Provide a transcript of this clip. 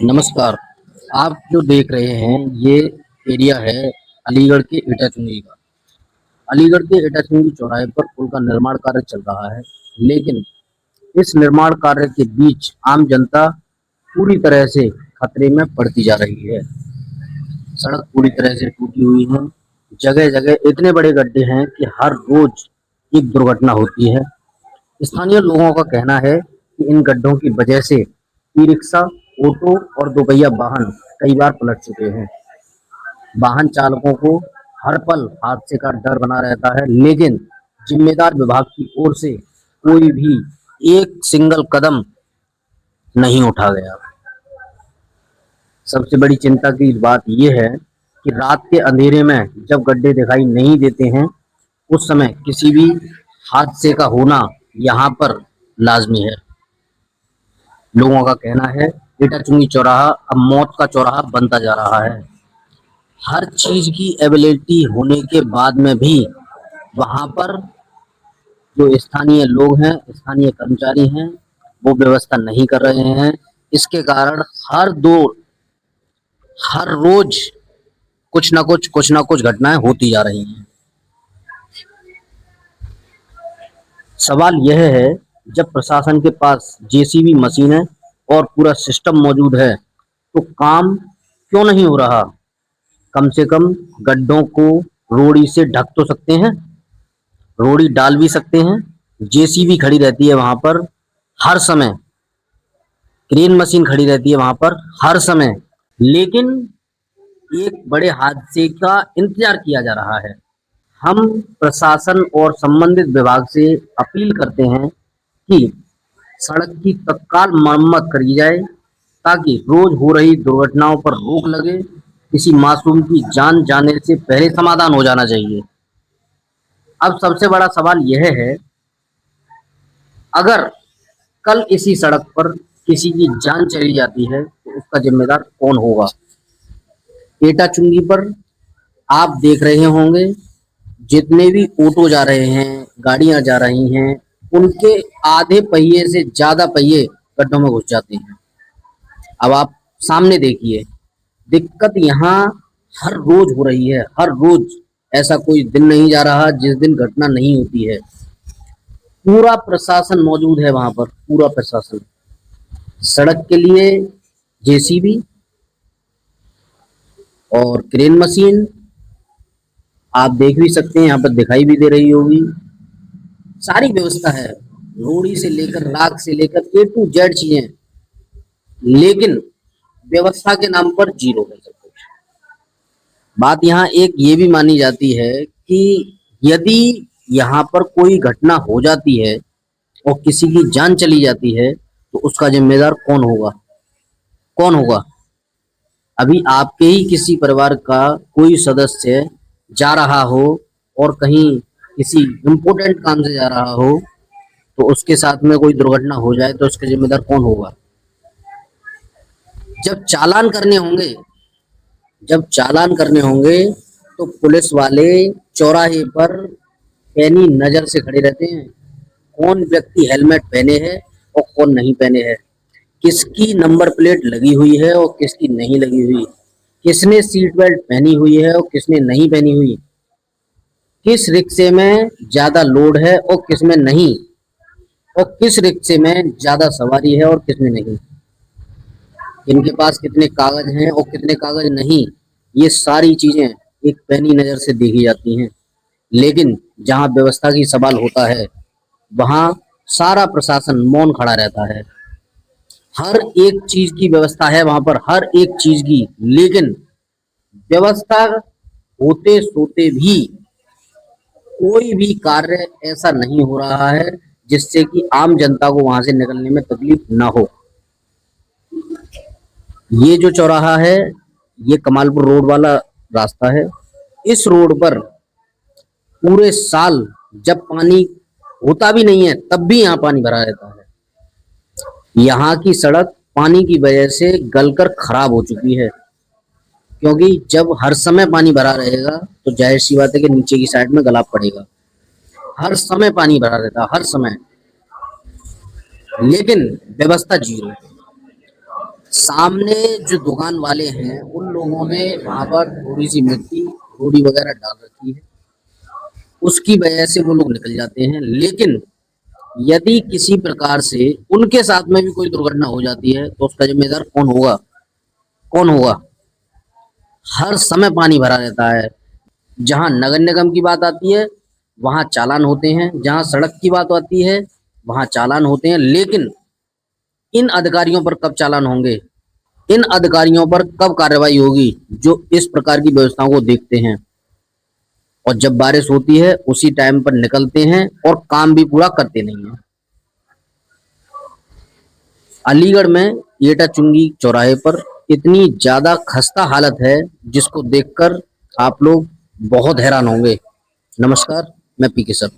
नमस्कार। आप जो देख रहे हैं ये एरिया है अलीगढ़ के ईटाचुंगी का। अलीगढ़ के ईटाचुंगी चौराहे पर पुल का निर्माण कार्य चल रहा है, लेकिन इस निर्माण कार्य के बीच आम जनता पूरी तरह से खतरे में पड़ती जा रही है। सड़क पूरी तरह से टूटी हुई है, जगह जगह इतने बड़े गड्ढे हैं कि हर रोज एक दुर्घटना होती है। स्थानीय लोगों का कहना है कि इन गड्ढों की वजह से ई रिक्शा, ऑटो और दोपहिया वाहन कई बार पलट चुके हैं। वाहन चालकों को हर पल हादसे का डर बना रहता है, लेकिन जिम्मेदार विभाग की ओर से कोई भी एक सिंगल कदम नहीं उठा गया। सबसे बड़ी चिंता की बात यह है कि रात के अंधेरे में जब गड्ढे दिखाई नहीं देते हैं, उस समय किसी भी हादसे का होना यहाँ पर लाजमी है। लोगों का कहना है ईटाचुंगी चौराहा अब मौत का चौराहा बनता जा रहा है। हर चीज की अवेलेबिलिटी होने के बाद में भी वहां पर जो स्थानीय लोग हैं, स्थानीय कर्मचारी हैं, वो व्यवस्था नहीं कर रहे हैं। इसके कारण हर रोज कुछ ना कुछ घटनाएं होती जा रही हैं। सवाल यह है, जब प्रशासन के पास जेसीबी मशीनें और पूरा सिस्टम मौजूद है, तो काम क्यों नहीं हो रहा? कम से कम गड्ढों को रोड़ी से ढक तो सकते हैं, रोड़ी डाल भी सकते हैं। जेसीबी खड़ी रहती है वहां पर हर समय, क्रेन मशीन खड़ी रहती है वहां पर हर समय, लेकिन एक बड़े हादसे का इंतजार किया जा रहा है। हम प्रशासन और संबंधित विभाग से अपील करते हैं कि सड़क की तत्काल मरम्मत करी जाए, ताकि रोज हो रही दुर्घटनाओं पर रोक लगे। किसी मासूम की जान जाने से पहले समाधान हो जाना चाहिए। अब सबसे बड़ा सवाल यह है, अगर कल इसी सड़क पर किसी की जान चली जाती है तो उसका जिम्मेदार कौन होगा? ईटाचुंगी पर आप देख रहे होंगे, जितने भी ऑटो जा रहे हैं, गाड़ियां जा रही हैं, उनके आधे पहिए से ज्यादा पहिए गड्ढों में घुस जाते हैं। अब आप सामने देखिए, दिक्कत यहाँ हर रोज हो रही है। हर रोज ऐसा कोई दिन नहीं जा रहा जिस दिन घटना नहीं होती है। पूरा प्रशासन मौजूद है वहां पर, पूरा प्रशासन। सड़क के लिए जेसीबी और क्रेन मशीन आप देख भी सकते हैं, यहाँ पर दिखाई भी दे रही होगी। सारी व्यवस्था है, रोड़ी से लेकर राख से लेकर ए टू जेड चीजें, लेकिन व्यवस्था के नाम पर जीरो है सब कुछ। बात यहाँ एक ये भी मानी जाती है कि यदि यहाँ पर कोई घटना हो जाती है और किसी की जान चली जाती है, तो उसका जिम्मेदार कौन होगा? कौन होगा? अभी आपके ही किसी परिवार का कोई सदस्य जा रहा हो और कहीं किसी इम्पोर्टेंट काम से जा रहा हो, तो उसके साथ में कोई दुर्घटना हो जाए तो उसका जिम्मेदार कौन होगा? जब चालान करने होंगे जब चालान करने होंगे तो पुलिस वाले चौराहे पर पैनी नजर से खड़े रहते हैं, कौन व्यक्ति हेलमेट पहने है और कौन नहीं पहने है, किसकी नंबर प्लेट लगी हुई है और किसकी नहीं लगी हुई, किसने सीट बेल्ट पहनी हुई है और किसने नहीं पहनी हुई, किस रिक्शे में ज्यादा लोड है और किसमें नहीं, और किस रिक्शे में ज्यादा सवारी है और किसमें नहीं, इनके पास कितने कागज हैं और कितने कागज नहीं। ये सारी चीजें एक पैनी नजर से देखी जाती हैं। लेकिन जहां व्यवस्था की सवाल होता है, वहां सारा प्रशासन मौन खड़ा रहता है। हर एक चीज की व्यवस्था है वहां पर, हर एक चीज की, लेकिन व्यवस्था होते सोते भी कोई भी कार्य ऐसा नहीं हो रहा है जिससे कि आम जनता को वहां से निकलने में तकलीफ ना हो। ये जो चौराहा है, ये कमालपुर रोड वाला रास्ता है। इस रोड पर पूरे साल जब पानी होता भी नहीं है, तब भी यहाँ पानी भरा रहता है। यहाँ की सड़क पानी की वजह से गलकर खराब हो चुकी है, क्योंकि जब हर समय पानी भरा रहेगा तो जाहिर सी बात है कि नीचे की साइड में गलाव पड़ेगा। हर समय पानी भरा रहता है, हर समय, लेकिन व्यवस्था जीरो। सामने जो दुकान वाले हैं उन लोगों ने वहां पर थोड़ी सी मिट्टी रोड़ी वगैरह डाल रखी है, उसकी वजह से वो लोग निकल जाते हैं। लेकिन यदि किसी प्रकार से उनके साथ में भी कोई दुर्घटना हो जाती है तो उसका जिम्मेदार कौन होगा? कौन होगा? हर समय पानी भरा रहता है। जहां नगर निगम की बात आती है वहां चालान होते हैं, जहां सड़क की बात आती है वहां चालान होते हैं, लेकिन इन अधिकारियों पर कब चालान होंगे? इन अधिकारियों पर कब कार्रवाई होगी जो इस प्रकार की व्यवस्थाओं को देखते हैं और जब बारिश होती है उसी टाइम पर निकलते हैं और काम भी पूरा करते नहीं है। अलीगढ़ में एटा चुंगी चौराहे पर इतनी ज्यादा खस्ता हालत है जिसको देखकर आप लोग बहुत हैरान होंगे। नमस्कार, मैं पीके सर।